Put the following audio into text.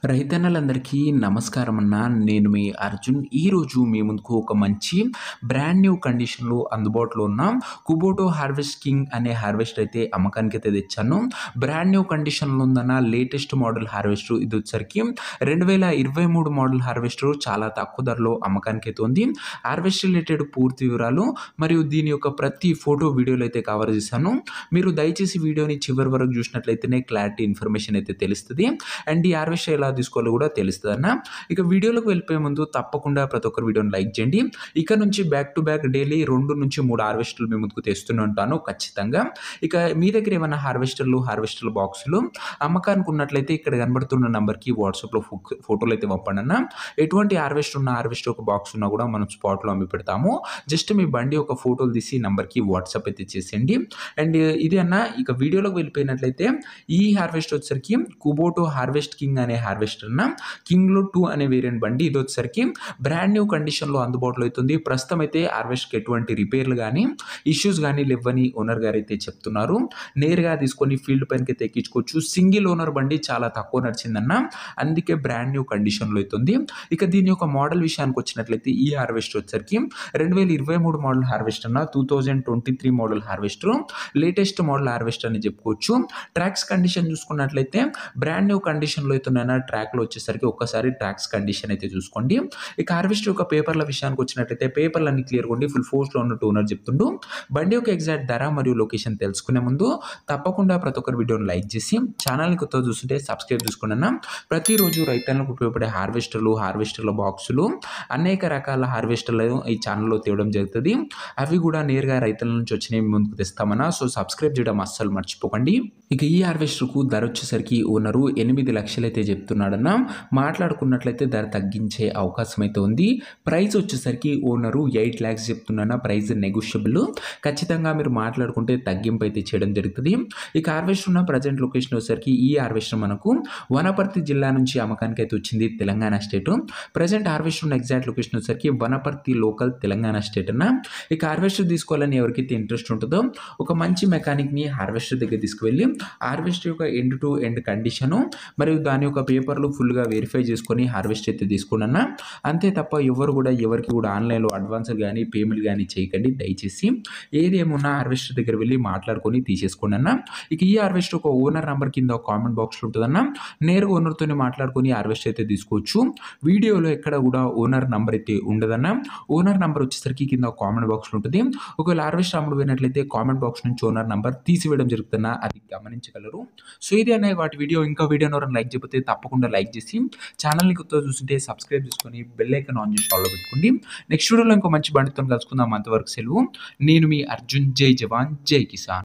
రైతన్నలందరికీ నమస్కారం అన్న. నేను మీ అర్జున్. ఈరోజు మీ ముందుకు ఒక మంచి బ్రాండ్ న్యూ కండిషన్‌లో అందుబాటులో ఉన్న కుబోటో హార్వెస్ట్ కింగ్ అనే హార్వెస్టర్ అయితే అమ్మకానికైతే తెచ్చాను. బ్రాండ్ న్యూ కండిషన్‌లో ఉందన్న. లేటెస్ట్ మోడల్ హార్వెస్టర్ ఇదొచ్చేసరికి 2023 మోడల్ హార్వెస్టర్ చాలా తక్కువ ధరలో అమ్మకానికైతే ఉంది. హార్వెస్ట్ రిలేటెడ్ పూర్తి వివరాలు మరియు దీని యొక్క ప్రతి ఫోటో వీడియోలో అయితే కవర్ చేశాను. మీరు దయచేసి వీడియోని చివరి వరకు చూసినట్లయితేనే క్లారిటీ ఇన్ఫర్మేషన్ అయితే తెలుస్తది. అండ్ ఈ హార్వెస్టర్ ఎలా తీసుకోవాలో కూడా తెలుస్తదన్న. ఇక వీడియోలోకి వెళ్ళిపోయే ముందు తప్పకుండా ప్రతి ఒక్కరు వీడియోని లైక్ చేయండి. ఇక నుంచి బ్యాక్ టు బ్యాక్ డైలీ 2-3 హార్వెస్టర్లు మీ ముందుకు తెస్తూనే ఉంటాను ఖచ్చితంగా. ఇక మీ దగ్గర ఏమైనా హార్వెస్టర్ల బాక్సులు అమ్మకానికి ఉన్నట్లయితే ఇక్కడ కనబడుతున్న నంబర్‌కి వాట్సాప్‌లో ఫోటోలు అయితే పంపండన్న. ఎటువంటి హార్వెస్టర్ ఒక బాక్స్ ఉన్నా కూడా మనం స్పాట్‌లో అమ్మి పెడతాము. జస్ట్ మీ బండి ఒక ఫోటోలు తీసి నంబర్‌కి వాట్సాప్ అయితే చేసేయండి. అండ్ ఇది అన్న ఇక వీడియోలోకి వెళ్ళిపోయినట్లయితే ఈ హార్వెస్టర్ వచ్చేసరికి కుబోటో హార్వెస్ట్ కింగ్ అనే హార్వెస్టర్ అన్న. కింగ్‌లో 2 అనే వేరియంట్ బండి. ఇది వచ్చేసరికి బ్రాండ్ న్యూ కండిషన్‌లో అందుబాటులో అవుతుంది. ప్రస్తుతం అయితే హార్వెస్టర్‌కి ఎటువంటి రిపేర్లు గానీ, ఇష్యూస్ గానీ లేవని ఓనర్ గారు అయితే చెప్తున్నారు. నేరుగా తీసుకొని ఫీల్డ్ పైనకైతే ఎక్కించుకోవచ్చు. సింగిల్ ఓనర్ బండి చాలా తక్కువ నడిచిందన్న. అందుకే బ్రాండ్ న్యూ కండిషన్‌లో అవుతుంది. ఇక దీని యొక్క మోడల్ విషయానికి వచ్చినట్లయితే ఈ హార్వెస్టర్ వచ్చేసరికి 2023 మోడల్ హార్వెస్టర్ అన్న. 2023 model harvester. Latest model harvester అని చెప్పుకోవచ్చు. ట్రాక్స్ కండిషన్ చూసుకున్నట్లయితే బ్రాండ్ న్యూ కండిషన్‌లో అవుతున్న ట్రాక్‌లో వచ్చేసరికి ఒక్కసారి ట్రాక్స్ కండిషన్ అయితే చూసుకోండి. ఇక హార్వెస్టర్ యొక్క పేపర్ల విషయానికి వచ్చినట్లయితే పేపర్లన్నీ క్లియర్‌గా ఉండి ఫుల్ ఫోర్స్‌లో ఉన్నట్టు ఓనర్ చెప్తుండు. బండి యొక్క ఎగ్జాక్ట్ ధర మరియు లొకేషన్ తెలుసుకునే ముందు తప్పకుండా ప్రతి ఒక్కరు వీడియోని లైక్ చేసి ఛానల్‌ని కొత్తగా చూస్తుంటే సబ్స్క్రైబ్ చేసుకోండి అన్న. ప్రతిరోజు రైతన్నలకు ఉపయోగపడే హార్వెస్టర్ల బాక్సులు అనేక రకాల హార్వెస్టర్లు ఈ ఛానల్‌లో తేవడం జరుగుతది. అవి కూడా నేరుగా రైతుల నుంచి వచ్చినవి ముందుకు తెస్తామన్నా. సో సబ్స్క్రైబ్ చేయడం అస్సలు మర్చిపోకండి. ఇక ఈ హార్వెస్టర్‌కు ధర వచ్చేసరికి ఓనరు 8 లక్షలు అయితే చెప్తున్నాడన్న. మాట్లాడుకున్నట్లయితే ధర తగ్గించే అవకాశం అయితే ఉంది. ప్రైస్ వచ్చేసరికి ఓనరు 8 లాక్స్ చెప్తున్నా. Price negotiable. ఖచ్చితంగా మీరు మాట్లాడుకుంటే తగ్గింపు అయితే చేయడం జరుగుతుంది. ఇక హార్వెస్టర్ ఉన్న ప్రజెంట్ లొకేషన్ వచ్చేసరికి ఈ హార్వెస్టర్ మనకు వనపర్తి జిల్లా నుంచి అమ్మకానికి అయితే వచ్చింది, తెలంగాణ స్టేట్. ప్రజెంట్ హార్వెస్టర్ ఉన్న ఎగ్జాక్ట్ లొకేషన్ వచ్చేసరికి వనపర్తి లోకల్, తెలంగాణ స్టేట్ అన్న. ఇక హార్వెస్టర్ తీసుకోవాలని ఎవరికైతే ఇంట్రెస్ట్ ఉంటుందో ఒక మంచి మెకానిక్‌ని హార్వెస్టర్ దగ్గర తీసుకువెళ్ళి హార్వెస్టర్ యొక్క ఎండ్ టు ఎండ్ కండిషను మరియు దాని యొక్క పేపర్లు ఫుల్‌గా వెరిఫై చేసుకొని హార్వెస్ట్ అయితే తీసుకోండి అన్న. అంతే తప్ప ఎవరికి కూడా ఆన్‌లైన్‌లో అడ్వాన్స్ గానీ, పేమెంట్ గానీ చేయకండి దయచేసి. ఏది ఏమున్నా హార్వెస్టర్ దగ్గర వెళ్ళి మాట్లాడుకొని తీసేసుకోండి అన్న. ఇక ఈ హార్వెస్టర్ ఒక ఓనర్ నంబర్ కింద ఒక కామెంట్ బాక్స్‌లో ఉంటదన్న. నేరుగా ఓనర్‌తోనే మాట్లాడుకొని హార్వెస్ట్ అయితే తీసుకోవచ్చు. వీడియోలో ఎక్కడ కూడా ఓనర్ నంబర్ అయితే ఉండదన్న. ఓనర్ నంబర్ వచ్చేసరికి కింద ఒక కామెంట్ బాక్స్‌లో ఉంటది. ఒకవేళ హార్వెస్టర్ అమ్ముడుపోయినట్లయితే కామెంట్ బాక్స్ నుంచి ఓనర్ నంబర్ తీసివేయడం జరుగుతుందన్న. అది గమనించగలరు. సో ఇది అన్న వాటి వీడియో. ఇంకా వీడియోని ఎవరైనా లైక్ చేయకపోతే తప్పకుండా లైక్ చేసి ఛానల్‌ని కొత్తగా చూస్తుంటే సబ్స్క్రైబ్ చేసుకొని బెల్ ఐకాన్ ఆన్ చేసి ఆల్‌లో పెట్టుకోండి. నెక్స్ట్ వీడియోలో ఇంకో మంచి బండితో కలుసుకుందాం. అంతవరకు సెలవు. నేను మీ అర్జున్. జై జవాన్ జై కిసాన్.